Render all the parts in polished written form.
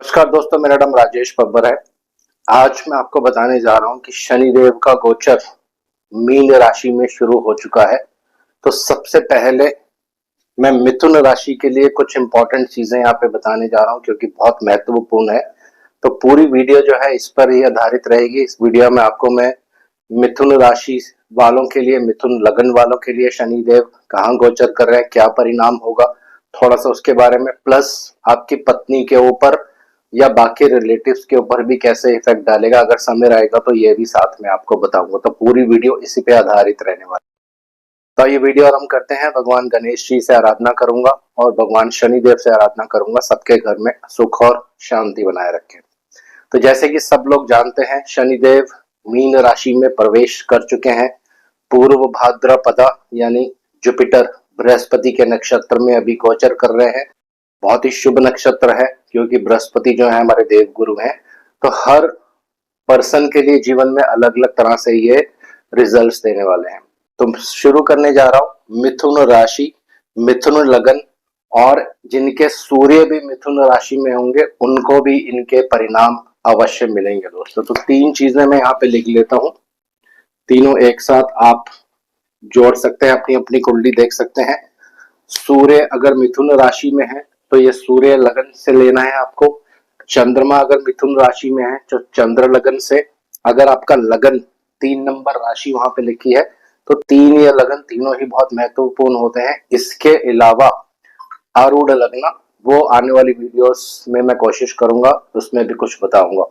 नमस्कार दोस्तों, मेरा नाम राजेश बब्बर है। आज मैं आपको बताने जा रहा हूं कि शनिदेव का गोचर मीन राशि में शुरू हो चुका है। तो सबसे पहले मैं मिथुन राशि के लिए कुछ इंपॉर्टेंट चीजें यहाँ पे बताने जा रहा हूं क्योंकि बहुत महत्वपूर्ण है। तो पूरी वीडियो जो है इस पर ही आधारित रहेगी। इस वीडियो में आपको मैं मिथुन राशि वालों के लिए, मिथुन लगन वालों के लिए शनिदेव कहाँ गोचर कर रहे हैं, क्या परिणाम होगा, थोड़ा सा उसके बारे में, प्लस आपकी पत्नी के ऊपर या बाकी रिलेटिव्स के ऊपर भी कैसे इफेक्ट डालेगा, अगर समय रहेगा तो ये भी साथ में आपको बताऊंगा। तो पूरी वीडियो इसी पे आधारित रहने वाली। तो ये वीडियो आरंभ करते हैं। भगवान गणेश जी से आराधना करूंगा और भगवान शनिदेव से आराधना करूंगा, सबके घर में सुख और शांति बनाए रखें। तो जैसे कि सब लोग जानते हैं, शनिदेव मीन राशि में प्रवेश कर चुके हैं। पूर्व भाद्रपदा यानी जुपिटर बृहस्पति के नक्षत्र में अभी गोचर कर रहे हैं। बहुत ही शुभ नक्षत्र है क्योंकि बृहस्पति जो है हमारे देव गुरु हैं। तो हर पर्सन के लिए जीवन में अलग अलग तरह से ये रिजल्ट्स देने वाले हैं। तो शुरू करने जा रहा हूं मिथुन राशि, मिथुन लगन, और जिनके सूर्य भी मिथुन राशि में होंगे उनको भी इनके परिणाम अवश्य मिलेंगे दोस्तों। तो तीन चीजें मैं यहाँ पे लिख लेता हूँ, तीनों एक साथ आप जोड़ सकते हैं, अपनी अपनी कुंडली देख सकते हैं। सूर्य अगर मिथुन राशि में है तो ये सूर्य लगन से लेना है आपको। चंद्रमा अगर मिथुन राशि में है तो चंद्र लगन से। अगर आपका लगन 3 नंबर राशि वहां पे लिखी है तो 3 या लगन तीनों ही बहुत महत्वपूर्ण होते हैं। इसके अलावा आरूढ़ लगना, वो आने वाली वीडियोस में मैं कोशिश करूंगा उसमें भी कुछ बताऊंगा।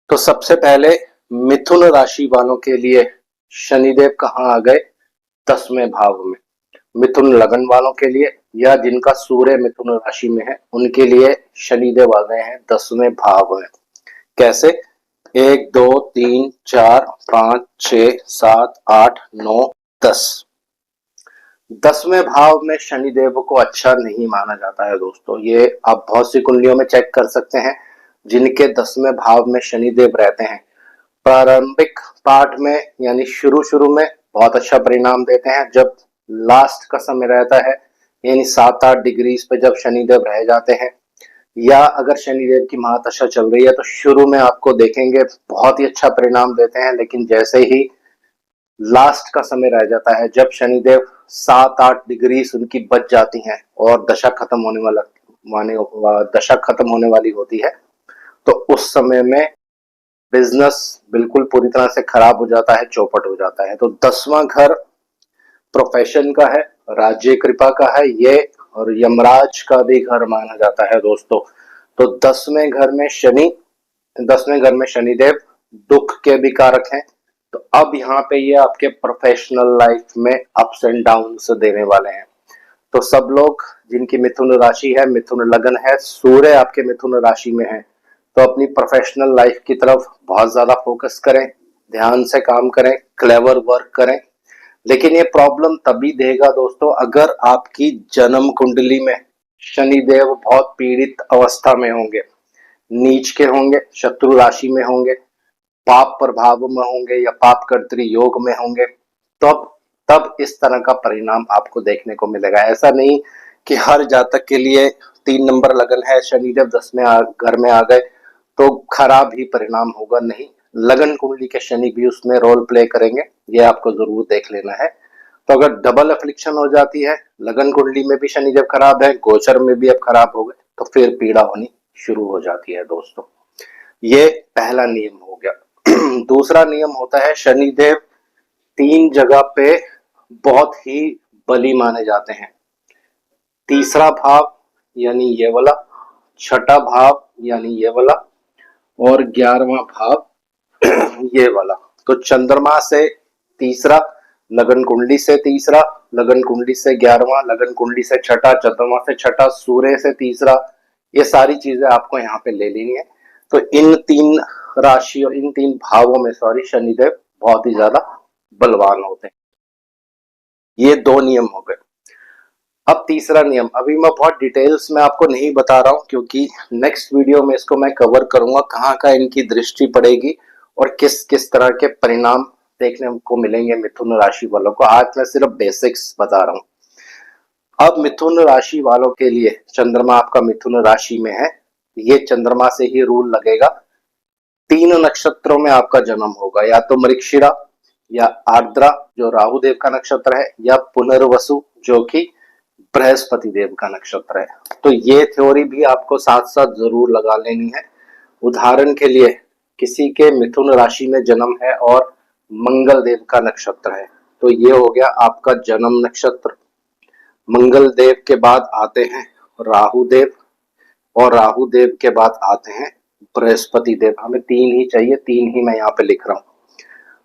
तो सबसे पहले मिथुन राशि वालों के लिए शनिदेव कहाँ आ गए? 10वें भाव में। मिथुन लगन वालों के लिए या जिनका सूर्य मिथुन राशि में है उनके लिए शनिदेव आ गए हैं 10वें भाव में। कैसे? 1 2 3 4 5 6 7 8 9 10। 10वें भाव में शनिदेव को अच्छा नहीं माना जाता है दोस्तों। ये आप बहुत सी कुंडलियों में चेक कर सकते हैं जिनके 10वें भाव में शनिदेव रहते हैं। प्रारंभिक पार्ट में यानी शुरू शुरू में बहुत अच्छा परिणाम देते हैं। जब लास्ट का समय रहता है यानी 7-8 डिग्री पे जब शनिदेव रह जाते हैं, या अगर शनिदेव की महादशा चल रही है तो शुरू में आपको देखेंगे बहुत ही अच्छा परिणाम देते हैं, लेकिन जैसे ही लास्ट का समय रह जाता है, जब शनिदेव 7-8 डिग्री उनकी बच जाती हैं और दशा खत्म होने वाला दशा खत्म होने वाली होती है, तो उस समय में बिजनेस बिल्कुल पूरी तरह से खराब हो जाता है, चौपट हो जाता है। तो 10वां घर प्रोफेशन का है, राज्य कृपा का है ये, और यमराज का भी घर माना जाता है दोस्तों। तो 10वें घर में शनि, 10वें घर में शनिदेव दुख के भी कारक हैं। तो अब यहाँ पे ये आपके प्रोफेशनल लाइफ में अप्स एंड डाउन्स देने वाले हैं। तो सब लोग जिनकी मिथुन राशि है, मिथुन लगन है, सूर्य आपके मिथुन राशि में है, तो अपनी प्रोफेशनल लाइफ की तरफ बहुत ज्यादा फोकस करें, ध्यान से काम करें, क्लेवर वर्क करें। लेकिन ये प्रॉब्लम तभी देगा दोस्तों अगर आपकी जन्म कुंडली में शनिदेव बहुत पीड़ित अवस्था में होंगे, नीच के होंगे, शत्रु राशि में होंगे, पाप प्रभाव में होंगे या पाप कर्तृ योग में होंगे, तब तब इस तरह का परिणाम आपको देखने को मिलेगा। ऐसा नहीं कि हर जातक के लिए 3 नंबर लगन है, शनिदेव 10वें घर में आ गए तो खराब ही परिणाम होगा, नहीं। लगन कुंडली के शनि भी उसमें रोल प्ले करेंगे, ये आपको जरूर देख लेना है। तो अगर डबल अफ्लिक्शन हो जाती है, लगन कुंडली में भी शनिदेव खराब है, गोचर में भी अब खराब हो गए, तो फिर पीड़ा होनी शुरू हो जाती है दोस्तों। ये पहला नियम हो गया। दूसरा नियम होता है, शनिदेव 3 जगह पे बहुत ही बली माने जाते हैं। तीसरा भाव यानी ये वाला, छठा भाव यानी ये वाला, और 11वां भाव ये वाला। तो चंद्रमा से तीसरा, लगन कुंडली से तीसरा, लगन कुंडली से 11वां, लगन कुंडली से छठा, चंद्रमा से छठा, सूर्य से तीसरा, ये सारी चीजें आपको यहाँ पे ले लेनी है। तो इन 3 राशियों, इन 3 भावों में शनिदेव बहुत ही ज्यादा बलवान होते हैं। ये 2 नियम हो गए। अब तीसरा नियम, अभी मैं बहुत डिटेल्स में आपको नहीं बता रहा हूं क्योंकि नेक्स्ट वीडियो में इसको मैं कवर करूंगा, कहाँ का इनकी दृष्टि पड़ेगी और किस किस तरह के परिणाम देखने को मिलेंगे मिथुन राशि वालों को। आज मैं सिर्फ बेसिक्स बता रहा हूं। अब मिथुन राशि वालों के लिए चंद्रमा आपका मिथुन राशि में है, ये चंद्रमा से ही रूल लगेगा। 3 नक्षत्रों में आपका जन्म होगा, या तो मृगशिरा, या आर्द्रा जो राहु देव का नक्षत्र है, या पुनर्वसु जो कि बृहस्पति देव का नक्षत्र है। तो ये थ्योरी भी आपको साथ साथ जरूर लगा लेनी है। उदाहरण के लिए किसी के मिथुन राशि में जन्म है और मंगल देव का नक्षत्र है, तो ये हो गया आपका जन्म नक्षत्र। मंगल देव के बाद आते हैं राहु देव, और राहु देव के बाद आते हैं बृहस्पति देव। हमें 3 ही चाहिए, 3 ही मैं यहाँ पे लिख रहा हूँ।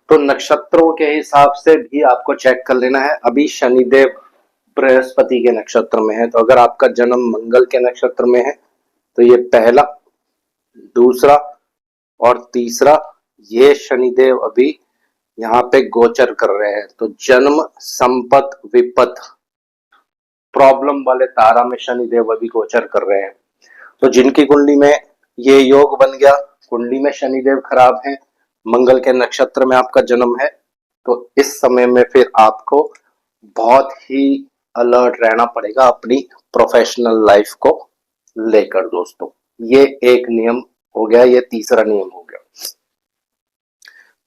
तो नक्षत्रों के हिसाब से भी आपको चेक कर लेना है। अभी शनिदेव बृहस्पति के नक्षत्र में है, तो अगर आपका जन्म मंगल के नक्षत्र में है तो ये पहला, दूसरा और तीसरा, ये शनिदेव अभी यहाँ पे गोचर कर रहे हैं। तो जन्म, संपत, विपत, प्रॉब्लम वाले तारा में शनिदेव अभी गोचर कर रहे हैं। तो जिनकी कुंडली में ये योग बन गया, कुंडली में शनिदेव खराब है, मंगल के नक्षत्र में आपका जन्म है, तो इस समय में फिर आपको बहुत ही अलर्ट रहना पड़ेगा अपनी प्रोफेशनल लाइफ को लेकर दोस्तों। ये एक नियम हो गया, ये तीसरा नियम हो गया।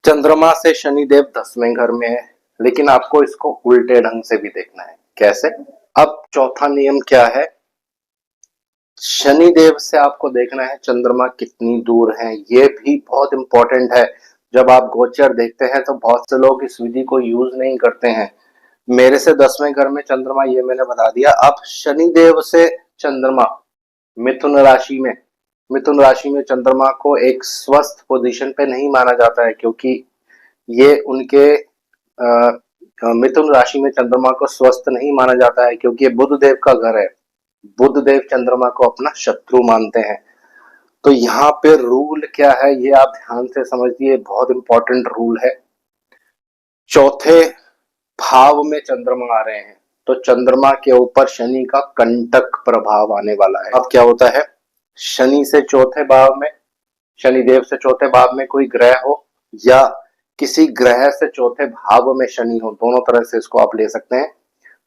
चंद्रमा से शनिदेव 10वें घर में है, लेकिन आपको इसको उल्टे ढंग से भी देखना है। कैसे? अब चौथा नियम क्या है, शनिदेव से आपको देखना है चंद्रमा कितनी दूर है। ये भी बहुत इंपॉर्टेंट है। जब आप गोचर देखते हैं तो बहुत से लोग इस विधि को यूज नहीं करते हैं। मेरे से 10वें घर में चंद्रमा, ये मैंने बता दिया। अब शनिदेव से चंद्रमा मिथुन राशि में, मिथुन राशि में चंद्रमा को एक स्वस्थ पोजीशन पे नहीं माना जाता है, क्योंकि ये उनके मिथुन राशि में चंद्रमा को स्वस्थ नहीं माना जाता है, क्योंकि ये बुध देव का घर है। बुध देव चंद्रमा को अपना शत्रु मानते हैं। तो यहाँ पे रूल क्या है, ये आप ध्यान से समझिए, बहुत इंपॉर्टेंट रूल है। चौथे भाव में चंद्रमा आ रहे हैं, तो चंद्रमा के ऊपर शनि का कंटक प्रभाव आने वाला है। अब क्या होता है, शनि से चौथे भाव में, शनिदेव से चौथे भाव में कोई ग्रह हो, या किसी ग्रह से चौथे भाव में शनि हो, दोनों तरह से इसको आप ले सकते हैं।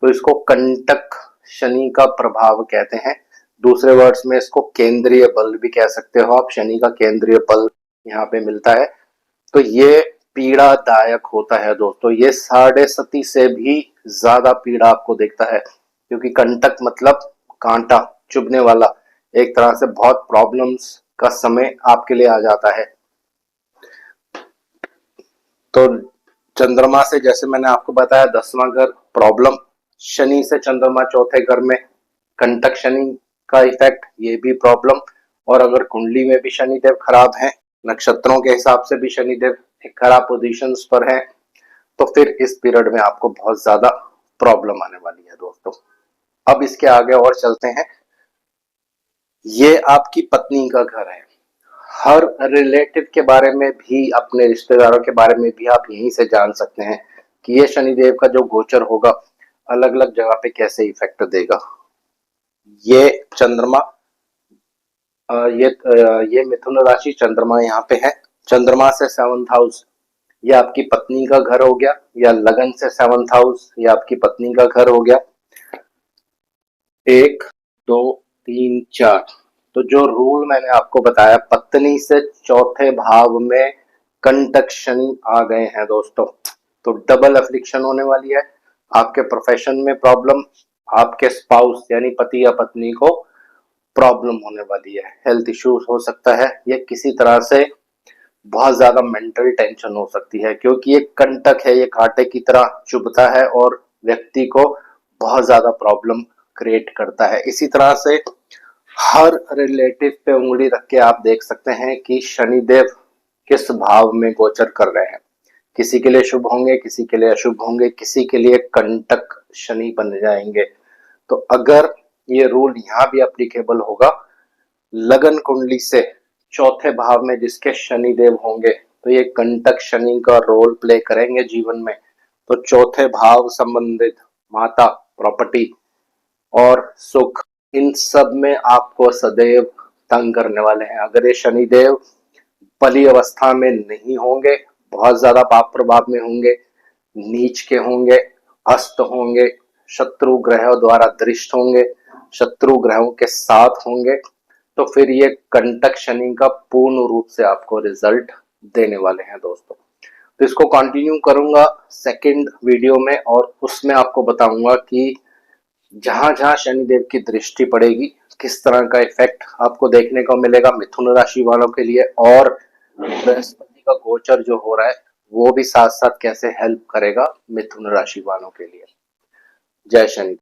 तो इसको कंटक शनि का प्रभाव कहते हैं। दूसरे वर्ड्स में इसको केंद्रीय बल भी कह सकते हो आप। शनि का केंद्रीय बल यहाँ पे मिलता है, तो ये पीड़ादायक होता है दोस्तों। ये 7.5 से भी ज्यादा पीड़ा आपको देता है, क्योंकि कंटक मतलब कांटा चुभने वाला, एक तरह से बहुत प्रॉब्लम्स का समय आपके लिए आ जाता है। तो चंद्रमा से, जैसे मैंने आपको बताया, 10वां घर प्रॉब्लम, शनि से चंद्रमा चौथे घर में कंटक शनि का इफेक्ट, ये भी प्रॉब्लम। और अगर कुंडली में भी शनिदेव खराब है, नक्षत्रों के हिसाब से भी शनिदेव खराब पोजीशंस पर है, तो फिर इस पीरियड में आपको बहुत ज्यादा प्रॉब्लम आने वाली है दोस्तों। अब इसके आगे और चलते हैं। ये आपकी पत्नी का घर है। हर रिलेटिव के बारे में भी, अपने रिश्तेदारों के बारे में भी आप यहीं से जान सकते हैं कि ये शनिदेव का जो गोचर होगा अलग अलग जगह पे कैसे इफेक्ट देगा। ये चंद्रमा, ये मिथुन राशि, चंद्रमा यहाँ पे है। चंद्रमा से 7th हाउस, ये आपकी पत्नी का घर हो गया, या लगन से 7th हाउस, ये आपकी पत्नी का घर हो गया। 1 2 3 4, तो जो रूल मैंने आपको बताया, पत्नी से चौथे भाव में कंटक शनि आ गए हैं दोस्तों, तो डबल अफ्लिक्शन होने वाली है। आपके प्रोफेशन में प्रॉब्लम, आपके स्पाउस यानी पति या पत्नी को प्रॉब्लम होने वाली है, हेल्थ इश्यूज हो सकता है, या किसी तरह से बहुत ज्यादा मेंटल टेंशन हो सकती है, क्योंकि ये कंटक है, ये कांटे की तरह चुभता है और व्यक्ति को बहुत ज्यादा प्रॉब्लम क्रिएट करता है। इसी तरह से हर रिलेटिव पे उंगली रख के आप देख सकते हैं कि शनिदेव किस भाव में गोचर कर रहे हैं। किसी के लिए शुभ होंगे, किसी के लिए अशुभ होंगे, किसी के लिए कंटक शनि बन जाएंगे। तो अगर ये रूल यहाँ भी एप्लीकेबल होगा, लगन कुंडली से चौथे भाव में जिसके शनिदेव होंगे, तो ये कंटक शनि का रोल प्ले करेंगे जीवन में। तो चौथे भाव संबंधित माता, प्रॉपर्टी और सुख, इन सब में आपको सदैव तंग करने वाले हैं। अगर ये शनिदेव पली अवस्था में नहीं होंगे, बहुत ज्यादा पाप प्रभाव में होंगे, नीच के होंगे, अस्त होंगे, शत्रु ग्रहों द्वारा दृष्ट होंगे, शत्रु ग्रहों के साथ होंगे, तो फिर ये कंटक शनि का पूर्ण रूप से आपको रिजल्ट देने वाले हैं दोस्तों। तो इसको कंटिन्यू करूंगा सेकंड वीडियो में, और उसमें आपको बताऊंगा कि जहां जहां शनिदेव की दृष्टि पड़ेगी किस तरह का इफेक्ट आपको देखने को मिलेगा मिथुन राशि वालों के लिए, और बृहस्पति का गोचर जो हो रहा है वो भी साथ साथ कैसे हेल्प करेगा मिथुन राशि वालों के लिए। जय शनि।